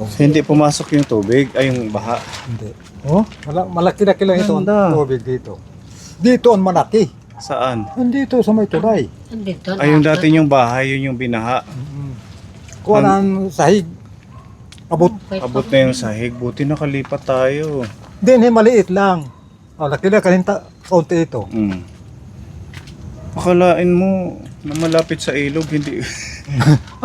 So, hindi pumasok yung tubig, ay yung baha. Hindi. Oh, malaki-laki lang ito ang Ganda. tubig dito. Dito ang malaki. Saan? Nandito sa may tulay. Andito Ay yung dati yung bahay, yun yung binaha. Kuha ng sahig. Abot. Abot na yung sahig, buti nakalipat tayo. Din, maliit lang. Oh, laki-laki kalinta. Kaunti ito. Mm. Akalain mo na malapit sa ilog, hindi.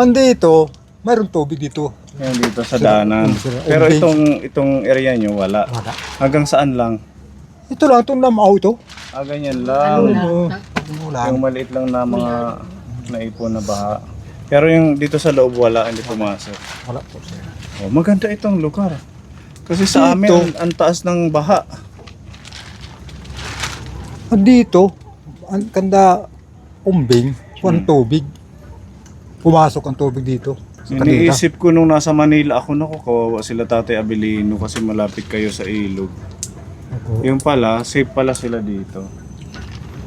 Andito, mayroong tubig dito. Yan dito sa daanan. Pero itong area nyo, wala. Wala. Hanggang saan lang? Ito lang, itong lamaw ito. Ganyan Ano lang. na? Ano lang. Yung maliit lang na mga naipon na baha. Pero yung dito sa loob wala, hindi pumasok. Wala po sir. Oh, maganda itong lugar. Kasi sa amin, ang taas ng baha. Dito, ang kanda umbing, ang tubig. Pumasok ang tubig dito. Sa kanila. Iniisip ko nung nasa Manila ako, naku, kawawa sila Tatay Abilino kasi malapit kayo sa ilog. Opo. Yung pala, safe pala sila dito.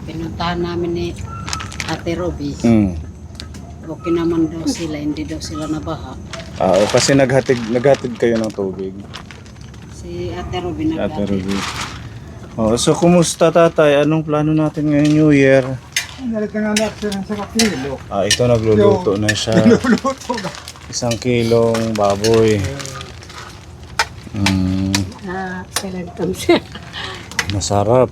Pinuntahan namin ni Ate Ruby. Mm. Okay naman daw sila, hindi daw sila nabaha. Kasi naghatid kayo ng tubig. Si Ate Ruby Ate nagdati. Ruby. So kumusta tatay? Anong plano natin ngayong New Year? Nalita nga natin sa kapilo. Ito nagluluto na siya. Niluluto na. 1 kilong baboy. Selentong siya. Masarap.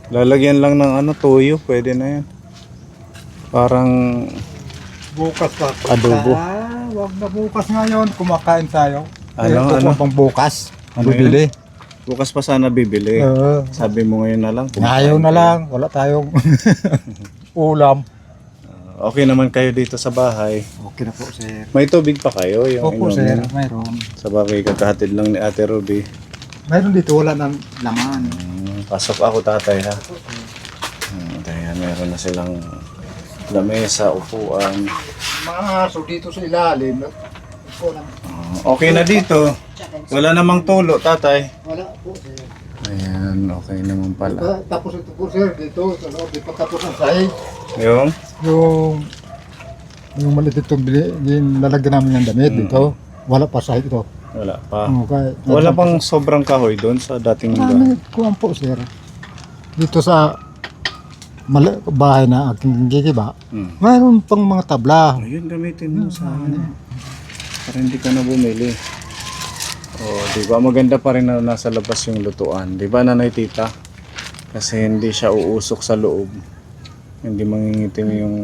Lalagyan lang ng toyo, pwede na yan. Parang Bukas pa. Adobo. Wag na bukas ngayon. Kumakain tayo. Ano? Pang bukas. Ano Bibili. bukas pa sana bibili. Sabi mo ngayon na lang. Ayaw na lang. Wala tayong ulam. Okay naman kayo dito sa bahay. Okay na po sir. May tubig pa kayo? Yung Opo sir. inumin? Mayroon. Sa bagay, kakahatid lang ni Ate Ruby. Mayroon dito. Wala ng laman. Pasok ako tatay ha. Kaya meron na silang lamesa, upuan. Mga aso dito sa ilalim. Okay na dito. Wala namang tulo tatay. Wala po sir. Ayan, okay naman pala. Tapos ito po sir. Dito. Sa loob. Di pa tapos ang sahig. Yung? Yung maliit itong lalagyan namin ng damit dito. Wala pa sahig ito. Wala pa. Okay. Wala pang sobrang kahoy doon sa dating Ano, kuwan po sir. Dito sa bahay na aking gigiba, mayroon pang mga tabla. Ayun, gamitin mo sa akin. Para hindi ka na bumili. Di ba maganda pa rin na nasa labas yung lutuan. Di ba nanay tita? Kasi hindi siya uusok sa loob. Hindi mangingitim yung...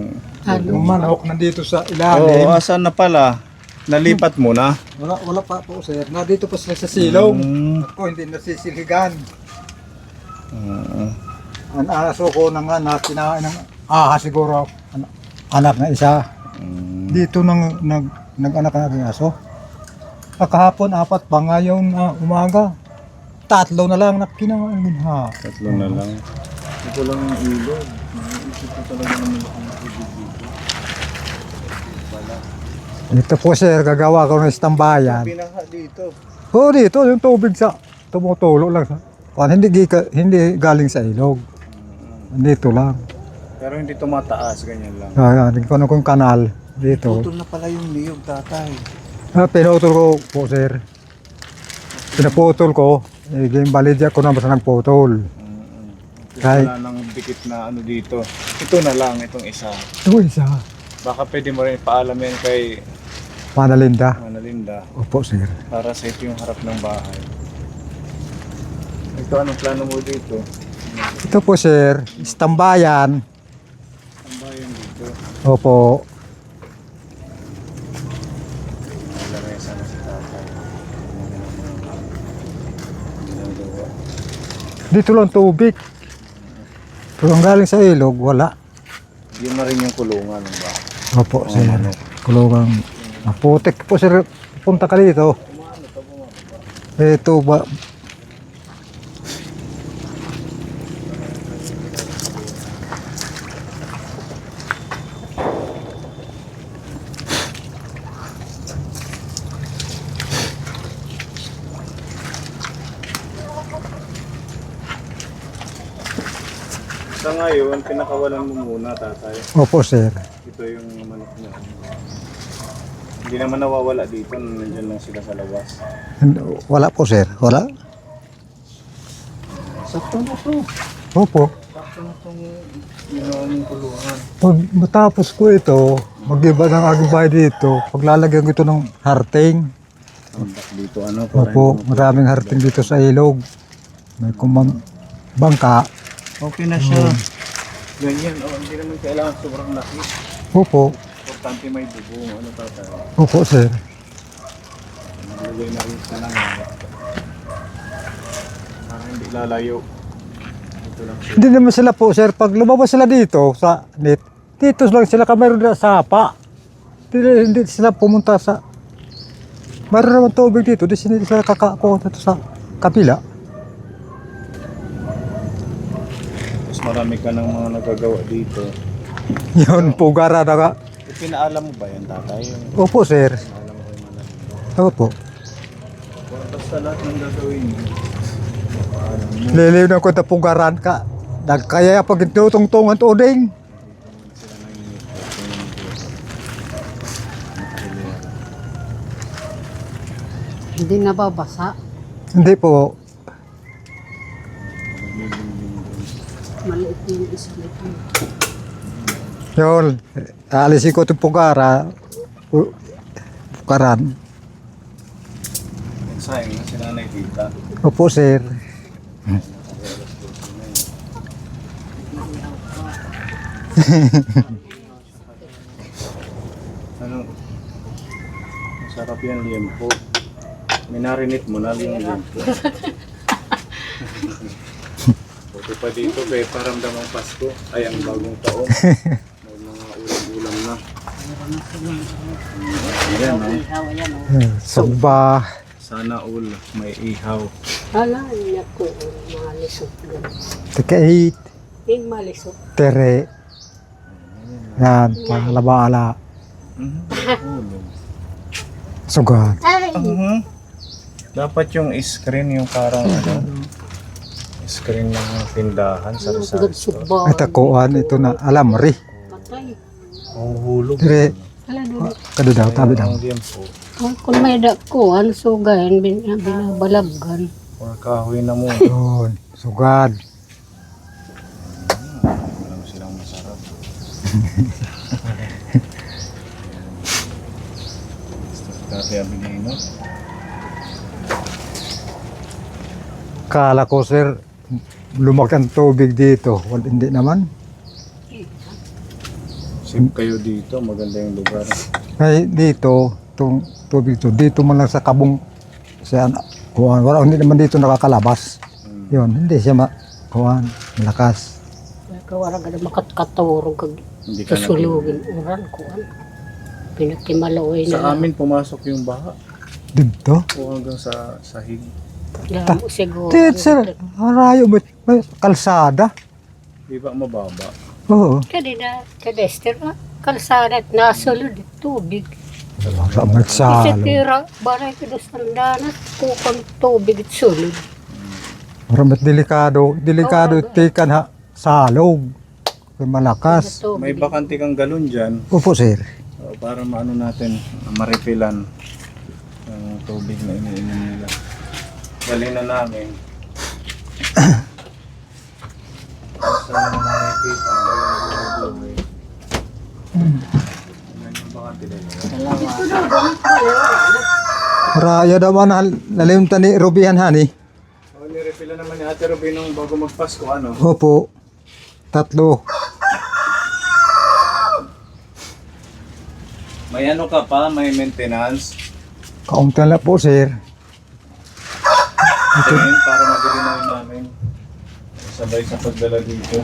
Yung manok nandito sa Oo, ilalim. asan na pala? Nalipat mo na? Wala pa po sir. Nandito pa sila sa silong. Ako hindi nasisiligan. Ang aso ko na nga na kinain ng siguro anak na isa. Dito nag-anak ang aking aso. Kahapon 4 pa ngayon umaga. 3 na lang na kinain ha. 3 na lang. Ito lang yung ilog. Naisip ko talaga naman ang tubig dito. Dito po sir, gagawa ko ng istambayan. Pinaha dito. Dito yung tubig sa tumutulo lang sa. Hindi galing sa ilog. Dito lang. Pero hindi tumataas, ganyan lang. Hindi ko yung kanal dito. Putol na pala yung niyog, tatay. Pinutol ko po sir. Pinaputol ko. Yung balidya ko na basta nagputol. Kahit- Wala nang dikit na dito. Ito na lang, itong isa. Ito isa. Baka pwede mo rin ipaalam yan kay Panalinda. Manalinda Opo sir. para safe yung harap ng bahay. Ito, anong plano mo dito? Ito po sir, istambayan. Ang bayan dito. Opo. Lamesa na si tatay. Ginagawa. Dito lang tubig. Pero ang galing sa ilog, wala. Yun na rin yung kulungan ng bahay. Opo sir. Kulungan. Putik po sir. Punta ka dito. Ito ba? Sa ngayon, pinakawalan mo muna tatay. Opo sir. Ito yung manok niya. Hindi naman nawawala dito, nandiyan lang sila sa labas. Wala po sir, wala. Sakto na to. Opo. Sakto na itong ginawang kulungan. Pag matapos ko ito, mag-iba ng aking bahay dito, paglalagyan ko ito ng harting. Dito ano, para Opo, maraming harting dito sa ilog. May bangka. okay na siya. Ganyan, hindi naman kailangan sobrang laki. Opo. Importante may bubong, ano tatay. Opo sir. Nalagay na rin sa lang. Para hindi lalayo. Ito lang siya. Hindi naman sila po sir, pag lumabas sila dito sa net, dito lang sila mayroon na sapa. Hindi sila pumunta sa, mayroon naman tubig dito, di sila kakakuha dito sa kapila. Mas marami ka ng mga nagagawa dito. Yun, pugara na ka. Pinaalam mo ba yan, tatay? Opo sir. Pinaalam mo kayo mga Opo. basta lahat ng gagawin mo. Paalam mo. Liliw na ko na pugaran ka. Nagkaya pag itutungtungan tuding. Sila na yun. Hindi nababasa. Hindi po. Maliit yung isa nito. Yun. Aalisin ko itong pugaran. Sayang na si nanay tita. Opo sir. Ano? Masarap yan liempo. Minarinate mo na yung liempo. Buti pa dito kaya paramdam ang Pasko. Ay ang bagong taon. May mga ulam-ulam na. Ayan o. Ihaw, ayan o. Sugba. Sana all may ihaw. Hala, niya ko. Malisok. Tikait. Yung malisok. Tere. Yan. Palabala. Sugat. Ay! Dapat yung screen yung parang ano, screen ng tindahan sa Agad Rizal. suba. Ito kuhan. Ito na alamri. Patay. Ang hulog. Tere. Hala, doon. Kado daw. Tabi daw. Ang liempo. Kung may dakuan, sugayan, binabalabgan. Or kahoy na mo. Yun. Sugad. Alam silang masarap. Dati Abilino. Kala ko sir, lumaki ang tubig dito. Wala, hindi naman. Sip kayo dito, maganda yung lugar. Ay, dito, itong tubig to, dito man lang sa kabong, siya, kuhan, wala, hindi naman dito nakakalabas. Yun, hindi siya kuhan, malakas. Kawara ka na makaturog kag Hindi ka susulugin. Uran ko. Pinakimaloy Sa na. amin pumasok yung baha. Dito? O hanggang sa sahig. Lamo siguro. Dito sir, harayo, may kalsada. Di ba mababa? Oo. Kanina, kadester na. Kalsada at nasulod. Tubig. Wala, may salo. Isitira, baray ka sa sandanas. Kukang tubig at sulod. Maramit delikado, tikan ha, salog. May malakas. May bakante kang galon dyan. Opo sir. Para maano natin, maripilan ang tubig na iniinom nila. Dali na namin. Basta na nakikita, yung bakante na yun. Raya naman nalimtan ni Rubihan hani. Nirepilan naman ni Ate Ruby nung bago magpasko, ano? Opo. 3. May ano ka pa? May maintenance? Kaunti lang po sir. Tingin para mabili na rin namin. Sabay sa pagdala dito.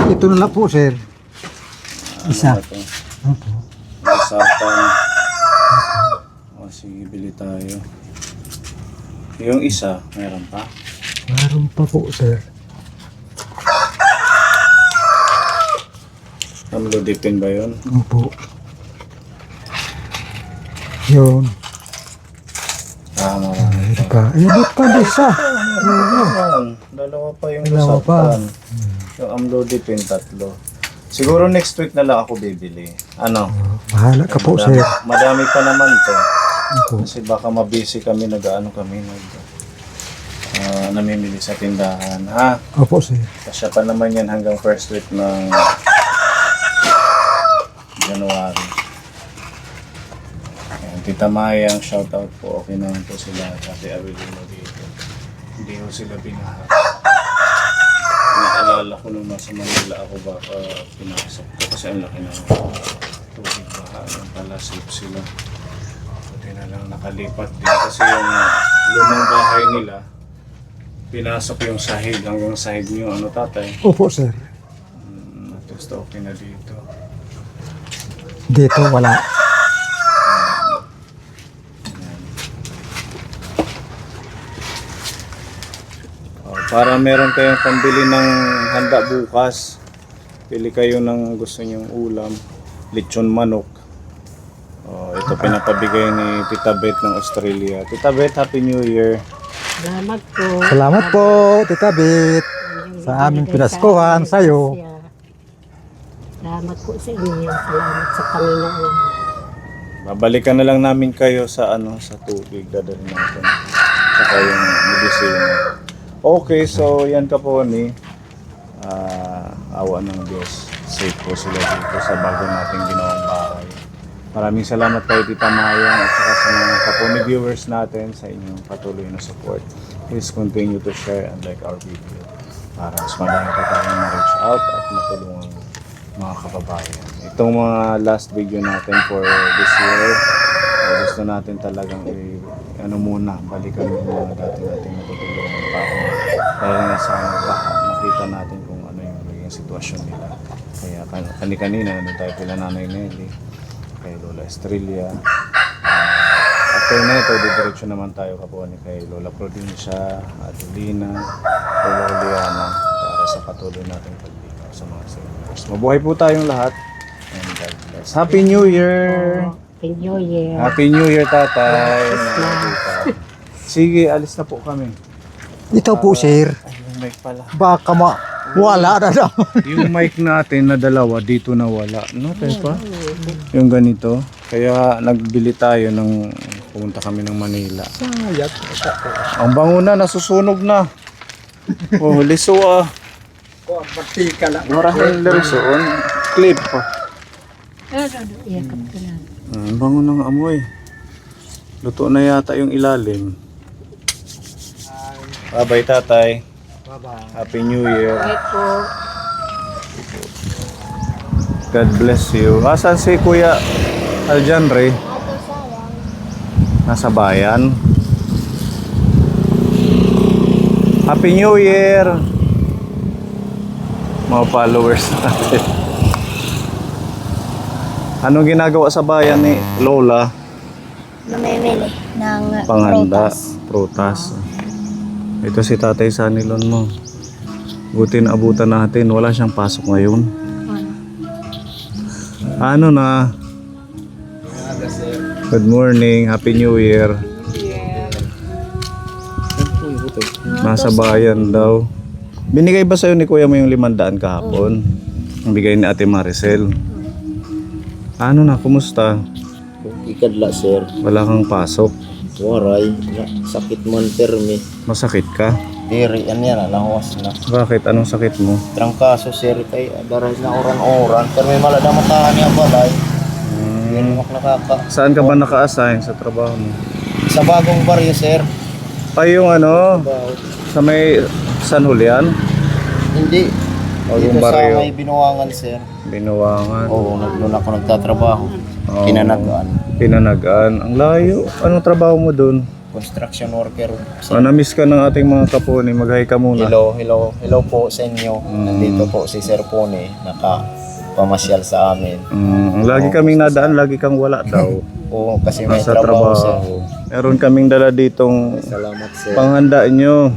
Ito na lang po sir. Isa. Ano ba to? Opo. May sartan. O sige, bili tayo. Yung isa, meron pa. Meron pa po sir. Amlodipin ba yun? Opo. Yun. Tama. Mayroon pa. Ibot pa di isa. Dalawa pa yung Dalawa pa. sartan. Yung amlodipin, 3. Siguro next week na lang ako bibili. Ano? Bahala ka po, sir. Madami pa naman to. Opo. Kasi baka mabisi kami, namimili sa tindahan. Ha? Opo, sir. Kasya pa naman yan hanggang first week ng January. Ayan, Tita Mayang, shoutout po. Okay naman po sila. Ate Avelino dito. Hindi ko sila binaha. Naalala ko nung nasa Manila ako baka pinasok ko kasi ang laki ng tubig baha. Yung pala safe sila. Buti na lang nakalipat din kasi yung lumang bahay nila pinasok yung sahig hanggang sahig niyo. Ano tatay? Opo, sir. At least okay na dito. Dito, wala. Para meron kayong pambili ng handa bukas. Pili kayo ng gusto nyong ulam. Lechon manok. Ito pinapabigay ni Tita Beth ng Australia. Tita Beth, Happy New Year. Salamat po. Salamat po, Tita Beth. Sa aming pinaskuhan sa'yo. Salamat po sa inyo. Salamat sa Panginoon. Babalikan na lang namin kayo sa sa tubig. Dadalhin natin. Saka yung medicine. Okay, so yan ka po ni awa ng Diyos. Safe po sila dito sa bago nating ginawang bahay. Maraming salamat kay Tita Mayang at saka sa mga kapuni viewers natin sa inyong patuloy na support. Please continue to share and like our video para mas marami pa tayong ma-reach out at matulungan mga kababayan. Itong mga last video natin for this year, gusto natin talagang balikan muna dati natin natutulungan ng tao. Dahil nga sa baha, nakita natin kung ano yung naging sitwasyon nila. Kaya kanina, tayo kila Nanay Nelly, kay Lola Estrella. After na ito, didiretso naman tayo kay Lola Provincia, Adelina, Lola Juliana, para sa patuloy nating pagbigay sa mga seniors. Mabuhay po tayong lahat. And God bless. Happy New Year! Happy New Year. Happy New Year, tatay! Sige, alis na po kami. Ito po, sir. Ay, yung mic pala. Baka wala na naman. Yung mic natin na dalawa, dito na wala. No, tayo pa? Yung ganito. Kaya nagbili tayo pumunta kami ng Manila. Sayat. Ang bango na, nasusunog na. Oh, liso ah. Oh, batika lang. Marahil lirsoon. Clip pa. Iyakap ka na. Ang bango ng amoy. Luto na yata yung ilalim. Bye-bye, tatay. Bye-bye. Happy New Year. Bye po. God bless you. Asan si Kuya Aljanre? Nasa bayan. Happy New Year! Mga followers natin. Anong ginagawa sa bayan ni Lola? Namimili ng Panghanda, prutas. prutas. Ito si Tatay Sanilon mo. Buti na abutan natin. Wala siyang pasok ngayon. Ano na? Good morning. Happy New Year. Nasa bayan daw. Binigay ba sa'yo ni Kuya mo yung 500 kahapon? Ang bigay ni Ate Maricel. Ano na? Kumusta? Ikadla sir, Wala kang pasok. waray, sakit man permi. Masakit ka? Diri, yan, alawas na. Bakit? Anong sakit mo? Trangkaso sir, kay daray na oran-oran. Pero may malada makahan niya balay. Yan mo nakaka. Saan ka ba naka-assign sa trabaho mo? Sa bagong baryo sir, Ay, yung about, sa may San Julian? hindi. Bagong Dito baryo. sa may binuwangan sir. Binuwangan. Oo, doon ako nagtatrabaho. Oo. Pinanagaan. Pinanagaan. Ang layo. Anong trabaho mo dun? Construction worker. Na-miss ka ng ating mga kapuni. Mag-hi ka muna. Hello po sa inyo. Nandito po si Sir Pone, nakapamasyal sa amin. Lagi kaming nadaan, lagi kang wala daw. Oo, kasi may Nasa trabaho sir. trabaho. Meron kaming dala ditong Salamat sir. panghanda nyo.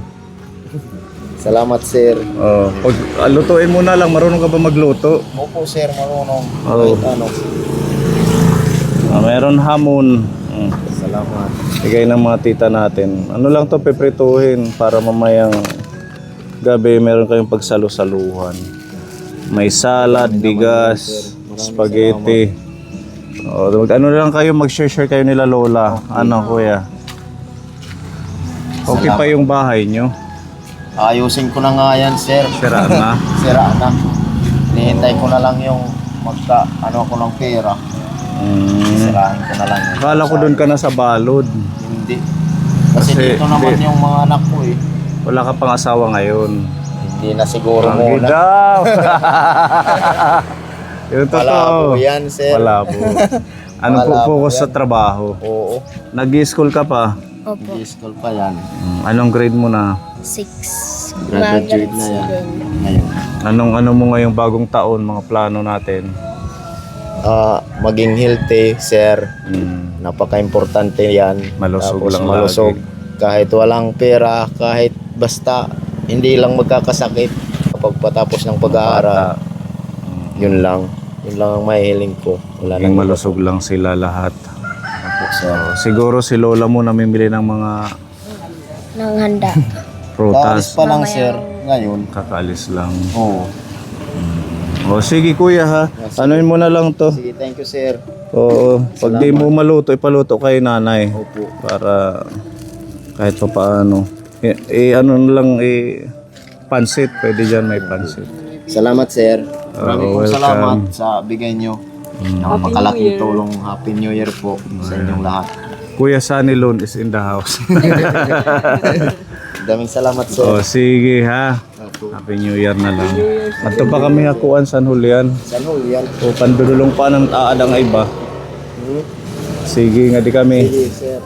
Salamat sir. Oh, pag lutuin mo na lang, marunong ka ba magluto? Opo sir, marunong. Oo. Kahit ano. Meron hamon. Salamat. Bigay ng mga tita natin. Ano lang to, peprituhin para mamayang gabi meron kayong pagsalu-saluhan. May salad, bigas, spaghetti. O, ano lang kayo, mag-share kayo nila lola. Ano kuya? Okay pa yung bahay nyo? Ayusin ko na nga yan, sir. Sira na. Sira na. Hinihintay ko na lang yung ano ko ng pera. Sirahin ko na lang yun. Akala ko doon ka na sa balod. Hindi. Kasi dito naman yung mga anak ko eh. Wala ka pang asawa ngayon. Hindi na siguro Ang muna. daw. Yung Malabo totoo. yan, sir. Malabo. Ano po Malabo focus sa yan. trabaho? Oo. Nag-i-school ka pa? Opo, School pa yan. Anong grade mo na? 6. Graduate na yan. Ngayon. Ano mo ngayong bagong taon, mga plano natin? Maging healthy, sir. Mm. Napaka-importante yan. Malusog Tapos lang malusog. lagi. Kahit walang pera, kahit basta hindi lang magkakasakit kapag patapos ng pag-aaral. Yun lang. Yun lang ang mahihiling ko. Wala Maging nang malusog lang sila lahat. po, sir. Siguro si lola mo namimili ng mga Nang handa. Kaalis prutas. pa lang, Mamaya. sir. Ngayon. Kakaalis lang. Oo. O sige kuya ha. Anuin mo na lang to. Sige, thank you, sir. Oo. Pag di mo maluto, ipaluto kay nanay. Opo. Para kahit pa paano. Ano na lang, pansit. Pwede dyan may pansit. Salamat, sir. Maraming welcome. salamat sa bigay nyo. Napakalaking tulong. Happy New Year po sa inyong lahat. Kuya Sunny Loan is in the house. Daming salamat, sir. O sige ha. Happy New Year na lang. Ato pa kami hakuan San Julian. San Julian. O pandulong pa ng aadang iba. Sige nga di kami. Sige, sir.